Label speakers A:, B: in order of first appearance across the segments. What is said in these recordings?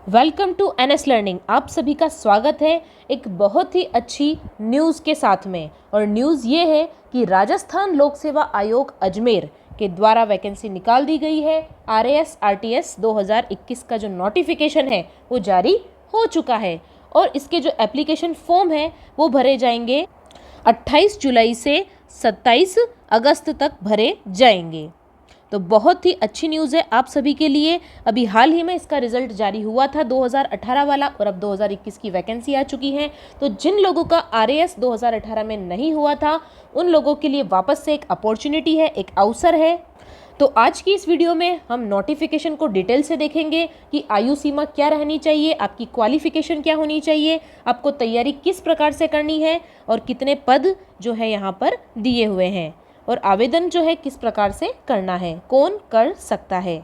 A: Welcome to NS learning. आप सभी का स्वागत है एक बहुत ही अच्छी न्यूज़ के साथ में। और न्यूज़ ये है कि राजस्थान लोक सेवा आयोग अजमेर के द्वारा वैकेंसी निकाल दी गई है। आरएएस आरटीएस 2021 का जो नोटिफिकेशन है वो जारी हो चुका है और इसके जो एप्लीकेशन फॉर्म है वो भरे जाएंगे 28 जुलाई से 27 अगस्त तक भरे जाएंगे। तो बहुत ही अच्छी न्यूज़ है आप सभी के लिए। अभी हाल ही में इसका रिजल्ट जारी हुआ था 2018 वाला और अब 2021 की वैकेंसी आ चुकी है। तो जिन लोगों का आरएएस 2018 में नहीं हुआ था उन लोगों के लिए वापस से एक अपॉर्चुनिटी है, एक अवसर है। तो आज की इस वीडियो में हम नोटिफिकेशन को डिटेल से देखेंगे कि आयु सीमा क्या रहनी चाहिए, आपकी क्वालिफिकेशन क्या होनी चाहिए, आपको तैयारी किस प्रकार से करनी है और कितने पद जो है यहाँ पर दिए हुए हैं और आवेदन जो है किस प्रकार से करना है, कौन कर सकता है।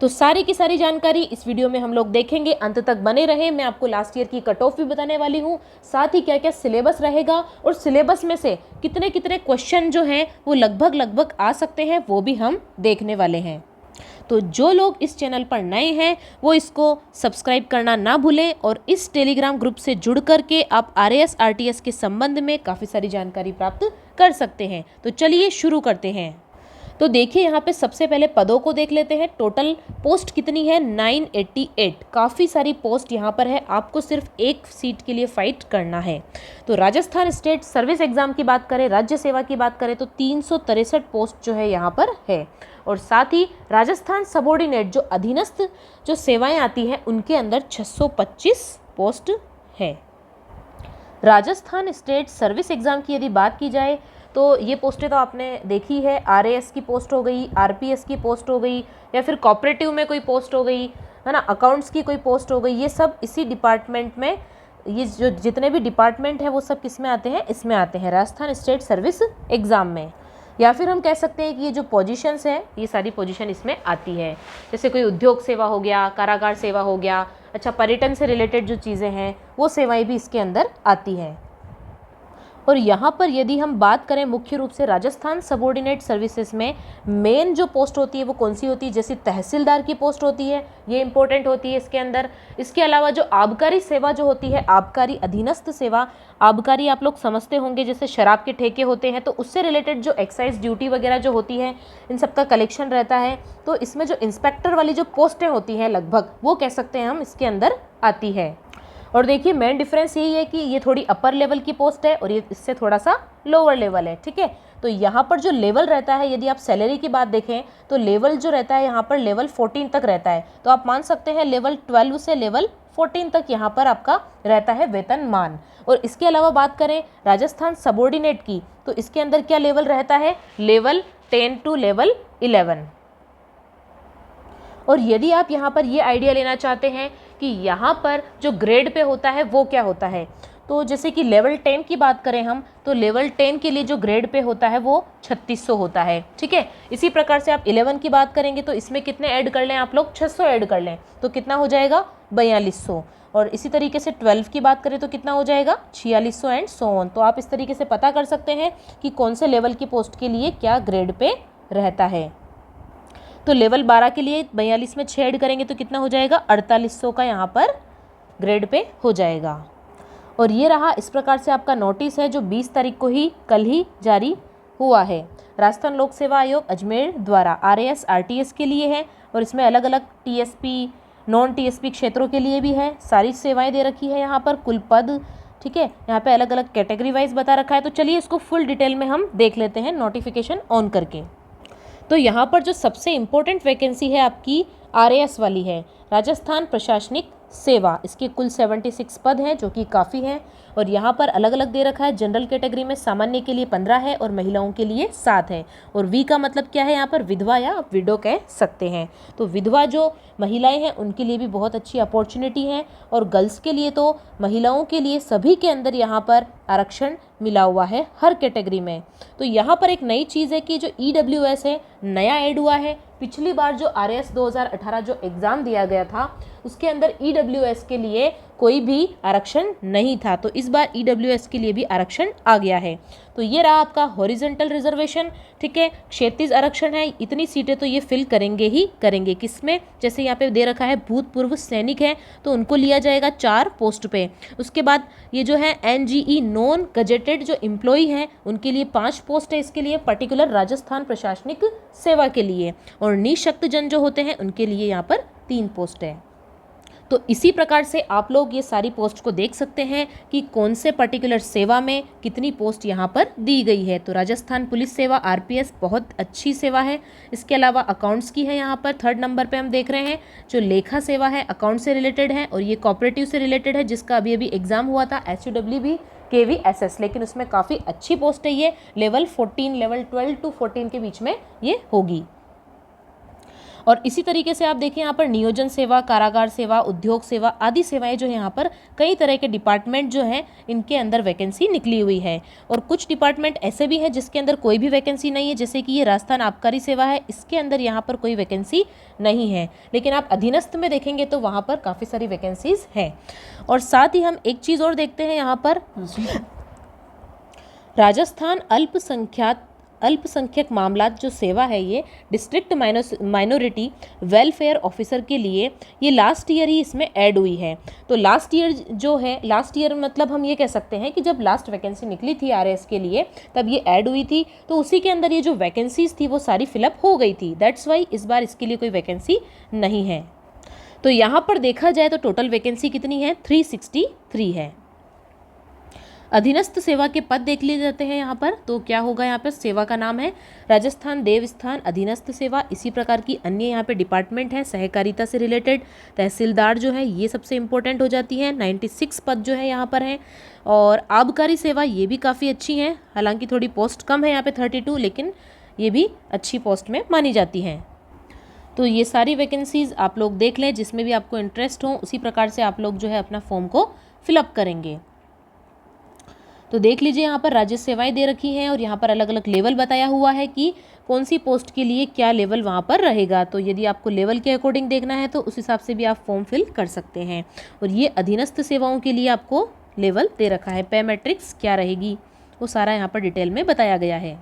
A: तो सारी की सारी जानकारी इस वीडियो में हम लोग देखेंगे। अंत तक बने रहे। मैं आपको लास्ट ईयर की कट ऑफ भी बताने वाली हूँ, साथ ही क्या क्या सिलेबस रहेगा और सिलेबस में से कितने कितने क्वेश्चन जो हैं वो लगभग आ सकते हैं वो भी हम देखने वाले हैं। तो जो लोग इस चैनल पर नए हैं वो इसको सब्सक्राइब करना ना भूलें और इस टेलीग्राम ग्रुप से जुड़ करके आप आरएएस आरटीएस के संबंध में काफ़ी सारी जानकारी प्राप्त कर सकते हैं। तो चलिए शुरू करते हैं। तो देखिए यहाँ पे सबसे पहले पदों को देख लेते हैं। टोटल पोस्ट कितनी है? 988। काफ़ी सारी पोस्ट यहाँ पर है, आपको सिर्फ एक सीट के लिए फाइट करना है। तो राजस्थान स्टेट सर्विस एग्जाम की बात करें, राज्य सेवा की बात करें तो 363 पोस्ट जो है यहाँ पर है। और साथ ही राजस्थान सबॉर्डिनेट जो अधीनस्थ जो सेवाएं आती हैं उनके अंदर 625 पोस्ट है। राजस्थान स्टेट सर्विस एग्ज़ाम की यदि बात की जाए तो ये पोस्टें तो आपने देखी है। आरएएस की पोस्ट हो गई, आरपीएस की पोस्ट हो गई या फिर कोऑपरेटिव में कोई पोस्ट हो गई, है ना, अकाउंट्स की कोई पोस्ट हो गई। ये सब इसी डिपार्टमेंट में, ये जो जितने भी डिपार्टमेंट हैं वो सब किस में आते हैं? इसमें आते हैं, राजस्थान स्टेट सर्विस एग्ज़ाम में। या फिर हम कह सकते हैं कि ये जो पोजीशंस है ये सारी पोजीशन इसमें आती है। जैसे कोई उद्योग सेवा हो गया, कारागार सेवा हो गया, अच्छा पर्यटन से रिलेटेड जो चीज़ें हैं वो सेवाएं भी इसके अंदर आती हैं। और यहाँ पर यदि हम बात करें मुख्य रूप से राजस्थान सबॉर्डिनेट सर्विसेज में मेन जो पोस्ट होती है वो कौन सी होती है? जैसे तहसीलदार की पोस्ट होती है, ये इंपॉर्टेंट होती है इसके अंदर। इसके अलावा जो आबकारी सेवा जो होती है, आबकारी अधीनस्थ सेवा, आबकारी आप लोग समझते होंगे जैसे शराब के ठेके होते हैं तो उससे रिलेटेड जो एक्साइज ड्यूटी वगैरह जो होती है इन सबका कलेक्शन रहता है। तो इसमें जो इंस्पेक्टर वाली जो पोस्टें होती हैं लगभग वो कह सकते हैं हम इसके अंदर आती है। और देखिए मेन डिफरेंस यही है कि ये थोड़ी अपर लेवल की पोस्ट है और ये इससे थोड़ा सा लोअर लेवल है, ठीक है। तो यहाँ पर जो लेवल रहता है, यदि आप सैलरी की बात देखें तो लेवल जो रहता है यहाँ पर लेवल 14 तक रहता है। तो आप मान सकते हैं लेवल 12 से लेवल 14 तक यहाँ पर आपका रहता है वेतनमान। और इसके अलावा बात करें राजस्थान सबॉर्डिनेट की तो इसके अंदर क्या लेवल रहता है? Level 10 to level 11। और यदि आप यहाँ पर ये आइडिया लेना चाहते हैं कि यहाँ पर जो ग्रेड पे होता है वो क्या होता है, तो जैसे कि लेवल 10 की बात करें हम तो लेवल 10 के लिए जो ग्रेड पे होता है वो 3600 होता है, ठीक है। इसी प्रकार से आप 11 की बात करेंगे तो इसमें कितने ऐड कर लें आप लोग? 600 ऐड कर लें तो कितना हो जाएगा? 4200। और इसी तरीके से 12 की बात करें तो कितना हो जाएगा? 4600 एंड सो ऑन। तो आप इस तरीके से पता कर सकते हैं कि कौन से लेवल की पोस्ट के लिए क्या ग्रेड पे रहता है। तो लेवल 12 के लिए 42 में 6 ऐड करेंगे तो कितना हो जाएगा? 4800 का यहाँ पर ग्रेड पे हो जाएगा। और ये रहा इस प्रकार से आपका नोटिस है जो 20 तारीख को ही कल ही जारी हुआ है। राजस्थान लोक सेवा आयोग अजमेर द्वारा आरएएस आरटीएस के लिए है और इसमें अलग अलग टीएसपी नॉन टीएसपी क्षेत्रों के लिए भी है। सारी सेवाएं दे रखी है यहाँ पर, कुल पद, ठीक है। यहाँ पे अलग अलग कैटेगरी वाइज बता रखा है। तो चलिए इसको फुल डिटेल में हम देख लेते हैं नोटिफिकेशन ऑन करके। तो यहाँ पर जो सबसे इम्पोर्टेंट वैकेंसी है आपकी आरएएस वाली है, राजस्थान प्रशासनिक सेवा। इसके कुल 76 पद हैं जो कि काफ़ी हैं। और यहाँ पर अलग अलग दे रखा है। जनरल कैटेगरी में सामान्य के लिए 15 है और महिलाओं के लिए 7 है। और वी का मतलब क्या है यहाँ पर? विधवा या विडो कह सकते हैं। तो विधवा जो महिलाएं हैं उनके लिए भी बहुत अच्छी अपॉर्चुनिटी है और गर्ल्स के लिए तो महिलाओं के लिए सभी के अंदर यहाँ पर आरक्षण मिला हुआ है हर कैटेगरी में। तो यहाँ पर एक नई चीज़ है कि जो ईडब्ल्यूएस है नया ऐड हुआ है। पिछली बार जो आरएएस 2018 जो एग्ज़ाम दिया गया था उसके अंदर ईडब्ल्यूएस के लिए कोई भी आरक्षण नहीं था, तो इस बार ईडब्ल्यूएस के लिए भी आरक्षण आ गया है। तो ये रहा आपका हॉरिजॉन्टल रिजर्वेशन, ठीक ठीक है। क्षैतिज आरक्षण है, इतनी सीटें तो ये फिल करेंगे ही करेंगे। किसमें, जैसे यहाँ पे दे रखा है भूतपूर्व सैनिक है तो उनको लिया जाएगा 4 पोस्ट पे। उसके बाद ये जो है NGE नॉन गजेटेड जो एम्प्लॉय हैं उनके लिए 5 पोस्ट है, इसके लिए पर्टिकुलर राजस्थान प्रशासनिक सेवा के लिए। और निःशक्त जन जो होते हैं उनके लिए यहाँ पर 3 पोस्ट है। तो इसी प्रकार से आप लोग ये सारी पोस्ट को देख सकते हैं कि कौन से पर्टिकुलर सेवा में कितनी पोस्ट यहाँ पर दी गई है। तो राजस्थान पुलिस सेवा RPS बहुत अच्छी सेवा है। इसके अलावा अकाउंट्स की है, यहाँ पर 3rd नंबर पे हम देख रहे हैं। जो लेखा सेवा है अकाउंट से रिलेटेड है और ये कोऑपरेटिव से रिलेटेड है, जिसका अभी अभी एग्जाम हुआ था SUWB KVSS, लेकिन उसमें काफ़ी अच्छी पोस्ट है। ये लेवल 14 लेवल 12 to 14 के बीच में ये होगी। और इसी तरीके से आप देखिए यहाँ पर नियोजन सेवा, कारागार सेवा, उद्योग सेवा आदि सेवाएं जो है यहाँ पर कई तरह के डिपार्टमेंट जो हैं इनके अंदर वैकेंसी निकली हुई है। और कुछ डिपार्टमेंट ऐसे भी हैं जिसके अंदर कोई भी वैकेंसी नहीं है, जैसे कि ये राजस्थान आबकारी सेवा है, इसके अंदर यहाँ पर कोई वैकेंसी नहीं है। लेकिन आप अधीनस्थ में देखेंगे तो वहाँ पर काफ़ी सारी वैकेंसीज हैं। और साथ ही हम एक चीज़ और देखते हैं यहाँ पर, राजस्थान अल्पसंख्यक मामलात जो सेवा है ये डिस्ट्रिक्ट माइनॉरिटी वेलफेयर ऑफिसर के लिए ये लास्ट ईयर ही इसमें ऐड हुई है। तो लास्ट ईयर जो है, लास्ट ईयर मतलब हम ये कह सकते हैं कि जब लास्ट वैकेंसी निकली थी RS के लिए तब ये ऐड हुई थी, तो उसी के अंदर ये जो वैकेंसीज थी वो सारी फिलअप हो गई थी। दैट्स वाई इस बार इसके लिए कोई वैकेंसी नहीं है। तो यहाँ पर देखा जाए तो टोटल वैकेंसी कितनी है, 363 है। अधीनस्थ सेवा के पद देख लिए जाते हैं यहाँ पर। तो क्या होगा, यहाँ पर सेवा का नाम है राजस्थान देवस्थान अधीनस्थ सेवा। इसी प्रकार की अन्य यहाँ पे डिपार्टमेंट है सहकारिता से रिलेटेड, तहसीलदार जो है ये सबसे इम्पोर्टेंट हो जाती है। 96 पद जो है यहाँ पर हैं। और आबकारी सेवा ये भी काफ़ी अच्छी हैं, हालांकि थोड़ी पोस्ट कम है यहाँ पे 32, लेकिन ये भी अच्छी पोस्ट में मानी जाती हैं। तो ये सारी वैकेंसीज आप लोग देख लें, जिसमें भी आपको इंटरेस्ट हो उसी प्रकार से आप लोग जो है अपना फॉर्म को फिलअप करेंगे। तो देख लीजिए यहाँ पर राज्य सेवाएं दे रखी हैं और यहाँ पर अलग अलग लेवल बताया हुआ है कि कौन सी पोस्ट के लिए क्या लेवल वहाँ पर रहेगा। तो यदि आपको लेवल के अकॉर्डिंग देखना है तो उस हिसाब से भी आप फॉर्म फिल कर सकते हैं। और ये अधीनस्थ सेवाओं के लिए आपको लेवल दे रखा है, पे मैट्रिक्स क्या रहेगी वो सारा यहाँ पर डिटेल में बताया गया है।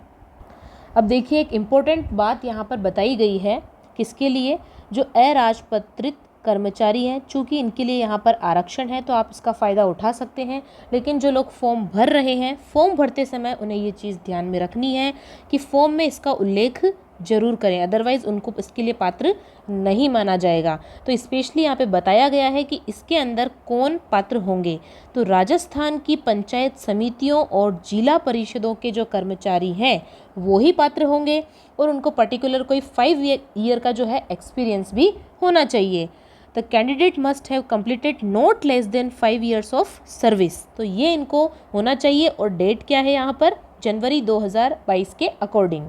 A: अब देखिए एक इम्पोर्टेंट बात यहाँ पर बताई गई है, किसके लिए, जो अराजपत्रित कर्मचारी हैं, चूँकि इनके लिए यहाँ पर आरक्षण है तो आप इसका फ़ायदा उठा सकते हैं। लेकिन जो लोग फॉर्म भर रहे हैं, फॉर्म भरते समय उन्हें ये चीज़ ध्यान में रखनी है कि फॉर्म में इसका उल्लेख जरूर करें, अदरवाइज़ उनको इसके लिए पात्र नहीं माना जाएगा। तो स्पेशली यहाँ पे बताया गया है कि इसके अंदर कौन पात्र होंगे। तो राजस्थान की पंचायत समितियों और जिला परिषदों के जो कर्मचारी हैं वो ही पात्र होंगे और उनको पर्टिकुलर कोई 5 ईयर का जो है एक्सपीरियंस भी होना चाहिए। The candidate must have completed not less than 5 years of service. तो ये इनको होना चाहिए। और डेट क्या है यहाँ पर, जनवरी 2022 के अकॉर्डिंग।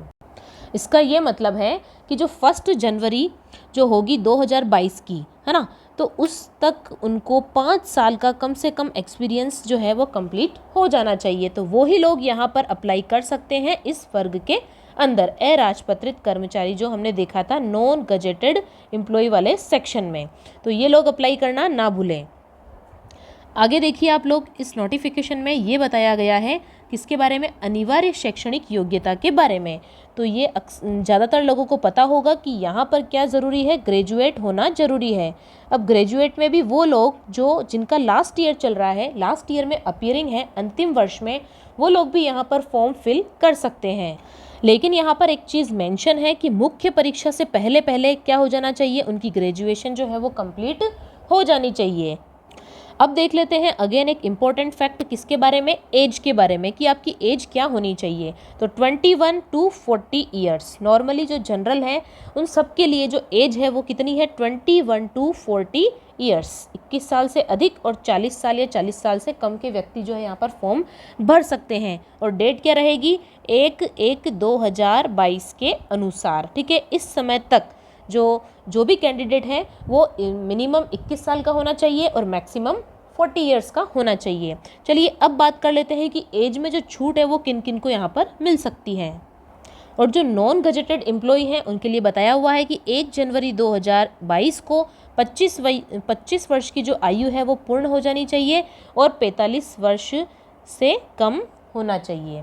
A: इसका ये मतलब है कि जो 1 जनवरी जो होगी 2022 की, है ना, तो उस तक उनको 5 साल का कम से कम एक्सपीरियंस जो है वो कंप्लीट हो जाना चाहिए। तो वो ही लोग यहाँ पर अप्लाई कर सकते हैं इस वर्ग के अंदर, अराजपत्रित कर्मचारी जो हमने देखा था नॉन गजेटेड एम्प्लॉय वाले सेक्शन में। तो ये लोग अप्लाई करना ना भूलें। आगे देखिए आप लोग, इस नोटिफिकेशन में ये बताया गया है किसके बारे में, अनिवार्य शैक्षणिक योग्यता के बारे में। तो ये ज़्यादातर लोगों को पता होगा कि यहाँ पर क्या ज़रूरी है, ग्रेजुएट होना ज़रूरी है। अब ग्रेजुएट में भी वो लोग जो जिनका लास्ट ईयर चल रहा है, लास्ट ईयर में अपीयरिंग है अंतिम वर्ष में, वो लोग भी यहाँ पर फॉर्म फिल कर सकते हैं। लेकिन यहाँ पर एक चीज़ मेंशन है कि मुख्य परीक्षा से पहले पहले क्या हो जाना चाहिए, उनकी ग्रेजुएशन जो है वो कंप्लीट हो जानी चाहिए। अब देख लेते हैं अगेन एक इम्पॉर्टेंट फैक्ट किसके बारे में, एज के बारे में, कि आपकी एज क्या होनी चाहिए। तो 21 to 40 ईयर्स, नॉर्मली जो जनरल है उन सब के लिए जो एज है वो कितनी है, 21 to 40 ईयर्स, 21 साल से अधिक और 40 साल या 40 साल से कम के व्यक्ति जो है यहाँ पर फॉर्म भर सकते हैं। और डेट क्या रहेगी, 1/1/2022 के अनुसार। ठीक है, इस समय तक जो भी कैंडिडेट है वो मिनिमम 21 साल का होना चाहिए और मैक्सिमम 40 ईयर्स का होना चाहिए। चलिए अब बात कर लेते हैं कि एज में जो छूट है वो किन किन को यहाँ पर मिल सकती है। और जो नॉन गजेटेड एम्प्लॉय हैं उनके लिए बताया हुआ है कि 1 जनवरी 2022 को 25 वर्ष की जो आयु है वो पूर्ण हो जानी चाहिए और 45 वर्ष से कम होना चाहिए।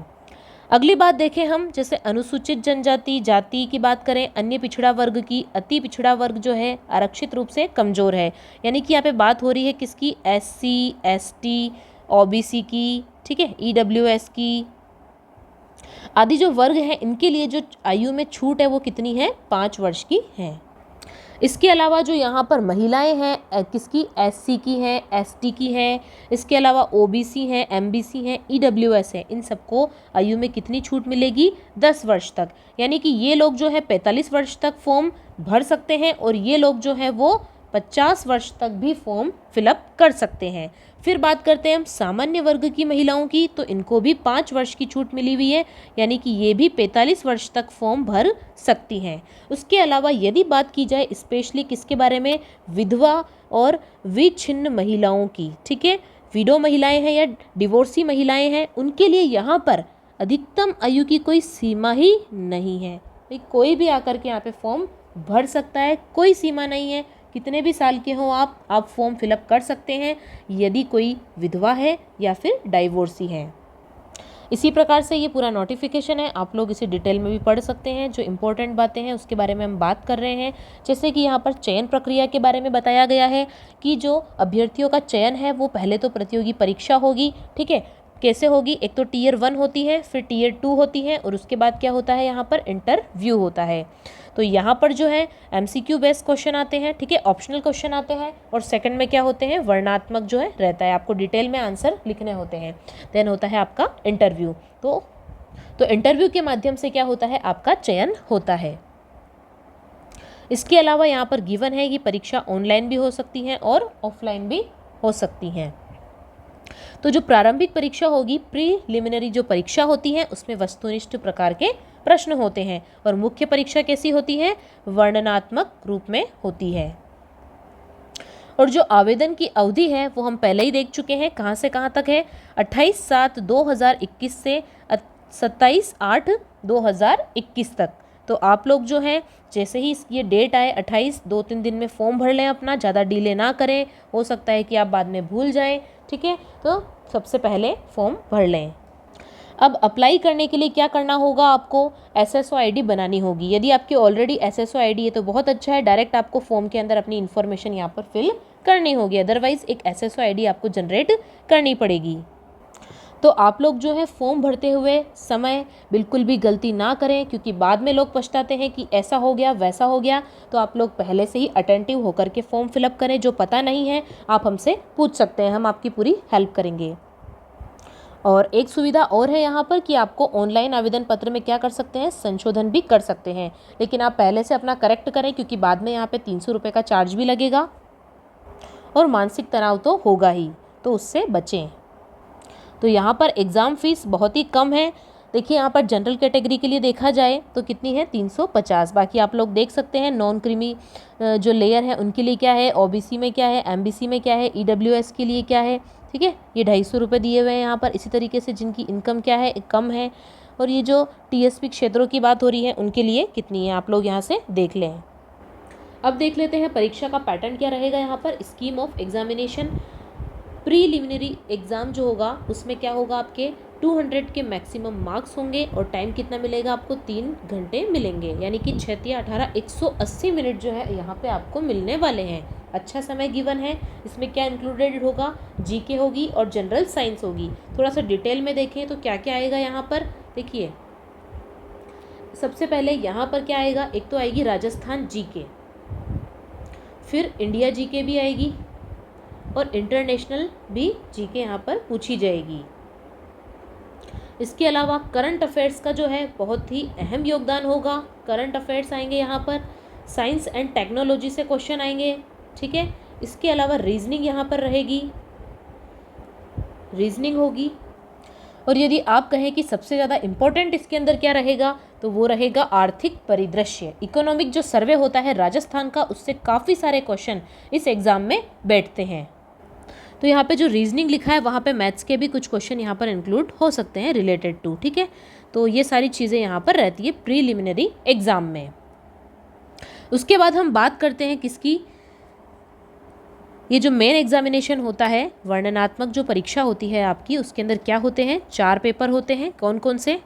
A: अगली बात देखें हम, जैसे अनुसूचित जनजाति जाति की बात करें, अन्य पिछड़ा वर्ग की, अति पिछड़ा वर्ग जो है आरक्षित रूप से कमज़ोर है, यानी कि यहाँ पे बात हो रही है किसकी, SC ST OBC की, ठीक है, EWS की आदि जो वर्ग हैं, इनके लिए जो आयु में छूट है वो कितनी है, 5 वर्ष की है। इसके अलावा जो यहाँ पर महिलाएं हैं किसकी, SC की हैं, ST की हैं, इसके अलावा OBC हैं, MBC हैं, EWS है, इन सबको आयु में कितनी छूट मिलेगी, 10 वर्ष तक। यानी कि ये लोग जो है 45 वर्ष तक फॉर्म भर सकते हैं और ये लोग जो है वो 50 वर्ष तक भी फॉर्म फिलअप कर सकते हैं। फिर बात करते हैं हम सामान्य वर्ग की महिलाओं की, तो इनको भी 5 वर्ष की छूट मिली हुई है, यानी कि ये भी 45 वर्ष तक फॉर्म भर सकती हैं। उसके अलावा यदि बात की जाए स्पेशली किसके बारे में, विधवा और विच्छिन्न महिलाओं की, ठीक है, विडो महिलाएं हैं या डिवोर्सी महिलाएं हैं, उनके लिए यहाँ पर अधिकतम आयु की कोई सीमा ही नहीं है। कोई भी आकर के यहाँ पे फॉर्म भर सकता है, कोई सीमा नहीं है, कितने भी साल के हो आप फॉर्म फिलअप कर सकते हैं, यदि कोई विधवा है या फिर डाइवोर्सी है। इसी प्रकार से ये पूरा नोटिफिकेशन है, आप लोग इसे डिटेल में भी पढ़ सकते हैं। जो इम्पोर्टेंट बातें हैं उसके बारे में हम बात कर रहे हैं, जैसे कि यहाँ पर चयन प्रक्रिया के बारे में बताया गया है कि जो अभ्यर्थियों का चयन है वो पहले तो प्रतियोगी परीक्षा होगी, ठीक है, कैसे होगी, एक तो Tier 1 होती है, फिर Tier 2 होती है और उसके बाद क्या होता है, यहाँ पर इंटरव्यू होता है। तो यहाँ पर जो है MCQ बेस्ड क्वेश्चन आते हैं, ठीक है, ऑप्शनल क्वेश्चन आते हैं, और सेकंड में क्या होते हैं, वर्णात्मक जो है रहता है, आपको डिटेल में आंसर लिखने होते हैं। देन होता है आपका इंटरव्यू। तो इंटरव्यू के माध्यम से क्या होता है, आपका चयन होता है। इसके अलावा यहाँ पर गिवन है कि परीक्षा ऑनलाइन भी हो सकती है और ऑफलाइन भी हो सकती हैं। तो जो प्रारंभिक परीक्षा होगी, प्रीलिमिनरी जो परीक्षा होती है, उसमें वस्तुनिष्ठ प्रकार के प्रश्न होते हैं, और मुख्य परीक्षा कैसी होती है, वर्णनात्मक रूप में होती है। और जो आवेदन की अवधि है वो हम पहले ही देख चुके हैं, कहाँ से कहाँ तक है, 28/7/2021 से 27/8/2021 तक। तो आप लोग जो हैं जैसे ही ये डेट आए 28, 2-3 दिन में फॉर्म भर लें अपना, ज़्यादा डिले ना करें, हो सकता है कि आप बाद में भूल जाएं, ठीक है, तो सबसे पहले फॉर्म भर लें। अब अप्लाई करने के लिए क्या करना होगा, आपको SSO ID बनानी होगी। यदि आपकी ऑलरेडी SSO ID है तो बहुत अच्छा है, डायरेक्ट आपको फॉर्म के अंदर अपनी इन्फॉर्मेशन यहाँ पर फिल करनी होगी, अदरवाइज़ एक SSO ID आपको जनरेट करनी पड़ेगी। तो आप लोग जो है फॉर्म भरते हुए समय बिल्कुल भी गलती ना करें, क्योंकि बाद में लोग पछताते हैं कि ऐसा हो गया वैसा हो गया। तो आप लोग पहले से ही अटेंटिव होकर के फॉर्म फिलअप करें। जो पता नहीं है आप हमसे पूछ सकते हैं, हम आपकी पूरी हेल्प करेंगे। और एक सुविधा और है यहाँ पर कि आपको ऑनलाइन आवेदन पत्र में क्या कर सकते हैं, संशोधन भी कर सकते हैं, लेकिन आप पहले से अपना करेक्ट करें, क्योंकि बाद में यहाँ पे 300 रुपये का चार्ज भी लगेगा और मानसिक तनाव तो होगा ही, तो उससे बचें। तो यहाँ पर एग्ज़ाम फीस बहुत ही कम है। देखिए यहाँ पर जनरल कैटेगरी के लिए देखा जाए तो कितनी है, 350। बाकी आप लोग देख सकते हैं नॉन क्रीमी जो लेयर है उनके लिए क्या है, OBC में क्या है, MBC में क्या है, EWS के लिए क्या है, ठीक है, ये 250 रुपये दिए हुए हैं यहाँ पर। इसी तरीके से जिनकी इनकम क्या है, कम है, और ये जो TSP क्षेत्रों की बात हो रही है उनके लिए कितनी है, आप लोग यहाँ से देख लें। अब देख लेते हैं परीक्षा का पैटर्न क्या रहेगा। यहाँ पर scheme of examination, preliminary exam जो होगा उसमें क्या होगा, आपके 200 के मैक्सिमम मार्क्स होंगे और टाइम कितना मिलेगा आपको, 3 घंटे मिलेंगे, यानी कि 6×18 180 मिनट जो है यहाँ पे आपको मिलने वाले हैं। अच्छा समय गिवन है। इसमें क्या इंक्लूडेड होगा, GK होगी और जनरल साइंस होगी। थोड़ा सा डिटेल में देखें तो क्या क्या आएगा यहाँ पर। देखिए सबसे पहले यहाँ पर क्या आएगा, एक तो आएगी राजस्थान GK, फिर इंडिया GK भी आएगी और इंटरनेशनल भी GK यहाँ पर पूछी जाएगी। इसके अलावा करंट अफेयर्स का जो है बहुत ही अहम योगदान होगा। करंट अफेयर्स आएंगे यहाँ पर, साइंस एंड टेक्नोलॉजी से क्वेश्चन आएंगे, ठीक है। इसके अलावा रीजनिंग यहाँ पर रहेगी, रीजनिंग होगी। और यदि आप कहें कि सबसे ज़्यादा इम्पोर्टेंट इसके अंदर क्या रहेगा, तो वो रहेगा आर्थिक परिदृश्य। इकोनॉमिक जो सर्वे होता है राजस्थान का, उससे काफ़ी सारे क्वेश्चन इस एग्ज़ाम में बैठते हैं। तो यहाँ पे जो रीजनिंग लिखा है वहाँ पे मैथ्स के भी कुछ क्वेश्चन यहाँ पर इंक्लूड हो सकते हैं रिलेटेड टू, ठीक है। तो ये सारी चीज़ें यहाँ पर रहती है प्रीलिमिनरी एग्ज़ाम में। उसके बाद हम बात करते हैं किसकी, ये जो मेन एग्जामिनेशन होता है, वर्णनात्मक जो परीक्षा होती है आपकी, उसके अंदर क्या होते हैं, 4 पेपर होते हैं। कौन कौन से,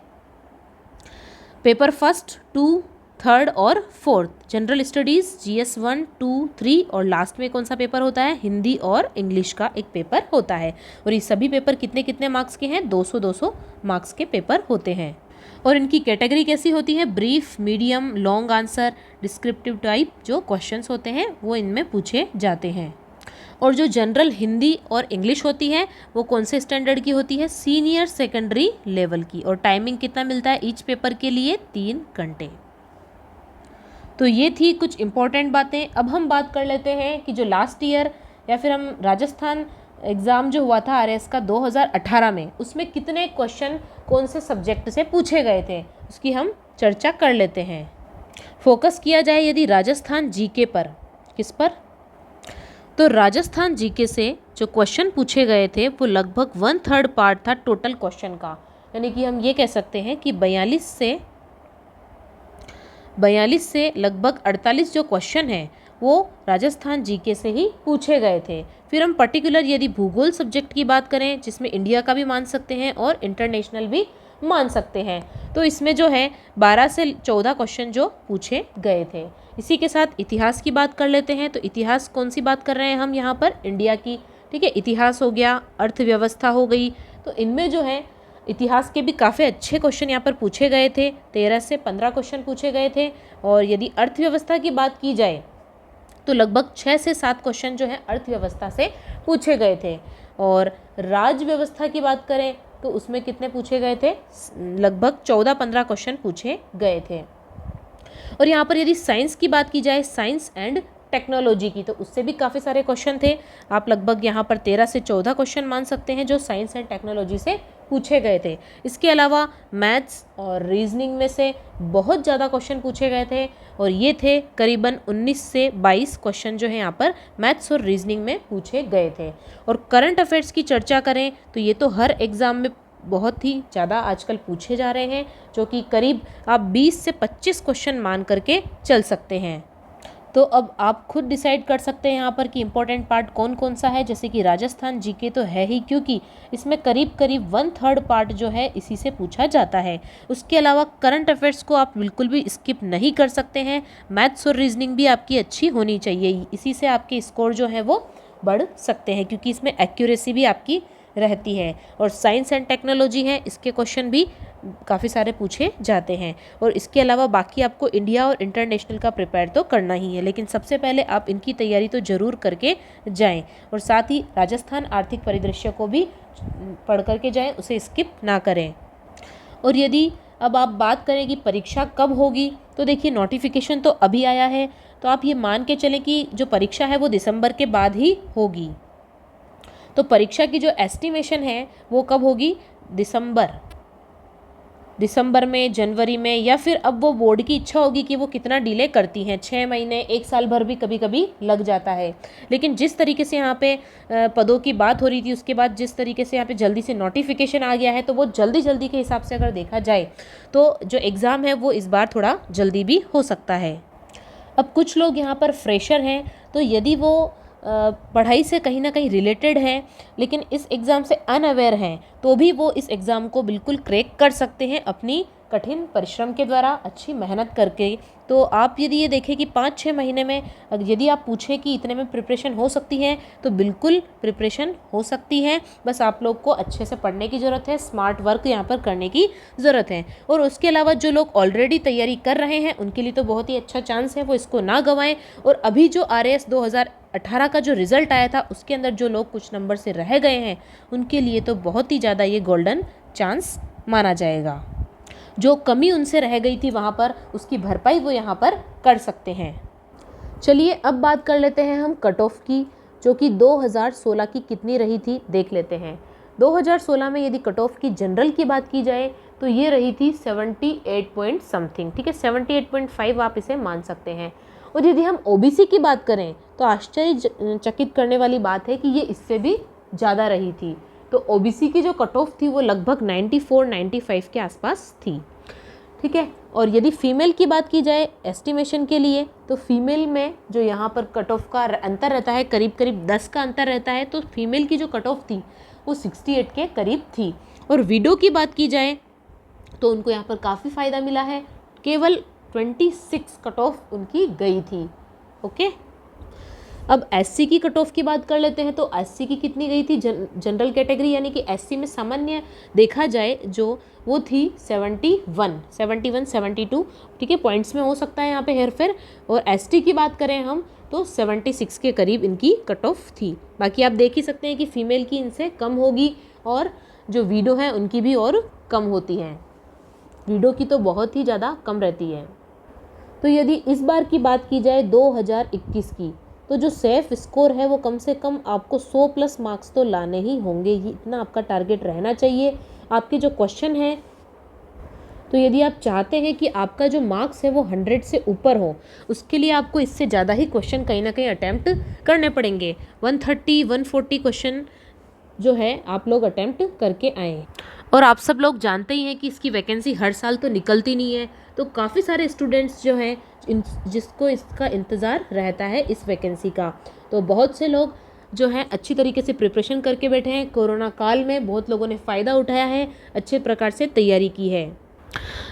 A: पेपर फर्स्ट, 2, थर्ड और फोर्थ, जनरल स्टडीज़, GS 1, 2, 3 और लास्ट में कौन सा पेपर होता है, हिंदी और इंग्लिश का एक पेपर होता है। और ये सभी पेपर कितने कितने मार्क्स के हैं, 200 मार्क्स के पेपर होते हैं। और इनकी कैटेगरी कैसी होती है, brief, medium, long answer, descriptive type जो क्वेश्चंस होते हैं वो इनमें पूछे जाते हैं। और जो जनरल हिंदी और इंग्लिश होती है वो कौन से स्टैंडर्ड की होती है, सीनियर सेकेंडरी लेवल की। और टाइमिंग कितना मिलता है ईच पेपर के लिए, 3 घंटे। तो ये थी कुछ इम्पोर्टेंट बातें। अब हम बात कर लेते हैं कि जो लास्ट ईयर या फिर हम राजस्थान एग्ज़ाम जो हुआ था RS का 2018 में, उसमें कितने क्वेश्चन कौन से सब्जेक्ट से पूछे गए थे उसकी हम चर्चा कर लेते हैं। फोकस किया जाए यदि राजस्थान GK पर, किस पर, तो राजस्थान GK से जो क्वेश्चन पूछे गए थे वो लगभग 1/3 पार्ट था टोटल क्वेश्चन का। यानी कि हम ये कह सकते हैं कि 42 से लगभग 48 जो क्वेश्चन हैं वो राजस्थान GK से ही पूछे गए थे। फिर हम पर्टिकुलर यदि भूगोल सब्जेक्ट की बात करें, जिसमें इंडिया का भी मान सकते हैं और इंटरनेशनल भी मान सकते हैं, तो इसमें जो है 12 से 14 क्वेश्चन जो पूछे गए थे। इसी के साथ इतिहास की बात कर लेते हैं। तो इतिहास कौन सी बात कर रहे हैं हम यहाँ पर, इंडिया की, ठीक है। इतिहास हो गया, अर्थव्यवस्था हो गई, तो इनमें जो है इतिहास के भी काफ़ी अच्छे क्वेश्चन यहाँ पर पूछे गए थे। 13 से 15 क्वेश्चन पूछे गए थे। और यदि अर्थव्यवस्था की बात की जाए तो लगभग 6 से 7 क्वेश्चन जो है अर्थव्यवस्था से पूछे गए थे। और राज्य व्यवस्था की बात करें तो उसमें कितने पूछे गए थे, लगभग 14-15 क्वेश्चन पूछे गए थे। और यहाँ पर यदि साइंस की बात की जाए, साइंस एंड टेक्नोलॉजी की, तो उससे भी काफ़ी सारे क्वेश्चन थे। आप लगभग यहाँ पर 13 से 14 क्वेश्चन मान सकते हैं जो साइंस एंड टेक्नोलॉजी से पूछे गए थे। इसके अलावा मैथ्स और रीजनिंग में से बहुत ज़्यादा क्वेश्चन पूछे गए थे। और ये थे करीबन 19 से 22 क्वेश्चन जो है यहाँ पर मैथ्स और रीजनिंग में पूछे गए थे। और करंट अफेयर्स की चर्चा करें तो ये तो हर एग्ज़ाम में बहुत ही ज़्यादा आजकल पूछे जा रहे हैं, जो कि करीब आप 20 से 25 क्वेश्चन मान करके चल सकते हैं। तो अब आप खुद डिसाइड कर सकते हैं यहाँ पर कि इम्पोर्टेंट पार्ट कौन कौन सा है। जैसे कि राजस्थान GK तो है ही, क्योंकि इसमें करीब 1/3 पार्ट जो है इसी से पूछा जाता है। उसके अलावा करंट अफेयर्स को आप बिल्कुल भी स्किप नहीं कर सकते हैं। मैथ्स और रीजनिंग भी आपकी अच्छी होनी चाहिए, इसी से आपके स्कोर जो है वो बढ़ सकते हैं, क्योंकि इसमें एक्यूरेसी भी आपकी रहती है। और साइंस एंड टेक्नोलॉजी है, इसके क्वेश्चन भी काफ़ी सारे पूछे जाते हैं। और इसके अलावा बाकी आपको इंडिया और इंटरनेशनल का प्रिपेयर तो करना ही है, लेकिन सबसे पहले आप इनकी तैयारी तो ज़रूर करके जाएं। और साथ ही राजस्थान आर्थिक परिदृश्य को भी पढ़ करके जाएं, उसे स्किप ना करें। और यदि अब आप बात करें कि परीक्षा कब होगी, तो देखिए नोटिफिकेशन तो अभी आया है, तो आप ये मान के चलें कि जो परीक्षा है वो दिसंबर के बाद ही होगी। तो परीक्षा की जो एस्टिमेशन है वो कब होगी, दिसंबर में, जनवरी में, या फिर अब वो बोर्ड की इच्छा होगी कि वो कितना डिले करती हैं। 6 महीने, 1 साल भर भी कभी कभी लग जाता है। लेकिन जिस तरीके से यहाँ पे पदों की बात हो रही थी, उसके बाद जिस तरीके से यहाँ पे जल्दी से नोटिफिकेशन आ गया है, तो वो जल्दी के हिसाब से अगर देखा जाए तो जो एग्ज़ाम है वो इस बार थोड़ा जल्दी भी हो सकता है। अब कुछ लोग यहाँ पर फ्रेशर हैं, तो यदि वो पढ़ाई से कहीं ना कहीं रिलेटेड है लेकिन इस एग्ज़ाम से अनअवेयर हैं, तो भी वो इस एग्ज़ाम को बिल्कुल क्रैक कर सकते हैं अपनी कठिन परिश्रम के द्वारा, अच्छी मेहनत करके। तो आप यदि ये देखें कि 5-6 महीने में यदि आप पूछें कि इतने में प्रिपरेशन हो सकती है, तो बिल्कुल प्रिपरेशन हो सकती है। बस आप लोग को अच्छे से पढ़ने की ज़रूरत है, स्मार्ट वर्क यहाँ पर करने की ज़रूरत है। और उसके अलावा जो लोग ऑलरेडी तैयारी कर रहे हैं उनके लिए तो बहुत ही अच्छा चांस है, वो इसको ना गंवाएं। और अभी जो RAS 2018 का जो रिज़ल्ट आया था उसके अंदर जो लोग कुछ नंबर से रह गए हैं उनके लिए तो बहुत ही ज़्यादा ये गोल्डन चांस माना जाएगा। जो कमी उनसे रह गई थी वहाँ पर, उसकी भरपाई वो यहाँ पर कर सकते हैं। चलिए अब बात कर लेते हैं हम कट ऑफ की, जो कि 2016 की कितनी रही थी देख लेते हैं। 2016 में यदि कट ऑफ की जनरल की बात की जाए तो ये रही थी 78 पॉइंट समथिंग, ठीक है, 78.5 आप इसे मान सकते हैं। और यदि हम OBC की बात करें तो आश्चर्यचकित करने वाली बात है कि ये इससे भी ज़्यादा रही थी। तो OBC की जो कट ऑफ थी वो लगभग 94-95 के आसपास थी, ठीक है। और यदि फीमेल की बात की जाए एस्टिमेशन के लिए, तो फीमेल में जो यहाँ पर कट ऑफ का अंतर रहता है, करीब 10 का अंतर रहता है, तो फीमेल की जो कट ऑफ थी वो 68 के करीब थी। और विडो की बात की जाए तो उनको यहाँ पर काफ़ी फ़ायदा मिला है, केवल 26 कट ऑफ उनकी गई थी। ओके, अब एससी की कट ऑफ की बात कर लेते हैं। तो एससी की कितनी गई थी? जनरल कैटेगरी यानी कि एससी में सामान्य देखा जाए जो, वो थी 71, 72, ठीक है, पॉइंट्स में हो सकता है यहाँ पे हेरफेर। और एसटी की बात करें हम तो 76 के करीब इनकी कट ऑफ थी। बाकी आप देख ही सकते हैं कि फीमेल की इनसे कम होगी और जो वीडो है उनकी भी और कम होती है। वीडो की तो बहुत ही ज़्यादा कम रहती है। तो यदि इस बार की बात की जाए 2021 की, तो जो सेफ स्कोर है वो कम से कम आपको 100 प्लस मार्क्स तो लाने ही होंगे ही, इतना आपका टारगेट रहना चाहिए। आपके जो क्वेश्चन है, तो यदि आप चाहते हैं कि आपका जो मार्क्स है वो 100 से ऊपर हो, उसके लिए आपको इससे ज़्यादा ही क्वेश्चन कहीं ना कहीं अटैम्प्ट करने पड़ेंगे। 130, 140 क्वेश्चन जो है आप लोग अटैम्प्ट करके आएँ। और आप सब लोग जानते ही हैं कि इसकी वैकेंसी हर साल तो निकलती नहीं है, तो काफ़ी सारे स्टूडेंट्स जो हैं जिसको इसका इंतज़ार रहता है इस वैकेंसी का। तो बहुत से लोग जो हैं अच्छी तरीके से प्रिपरेशन करके बैठे हैं। कोरोना काल में बहुत लोगों ने फ़ायदा उठाया है, अच्छे प्रकार से तैयारी की है।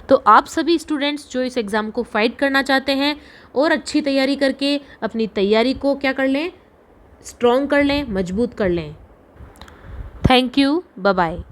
A: तो आप सभी स्टूडेंट्स जो इस एग्ज़ाम को फाइट करना चाहते हैं और अच्छी तैयारी करके अपनी तैयारी को क्या कर लें, स्ट्रॉन्ग कर लें, मजबूत कर लें। Thank you, bye bye.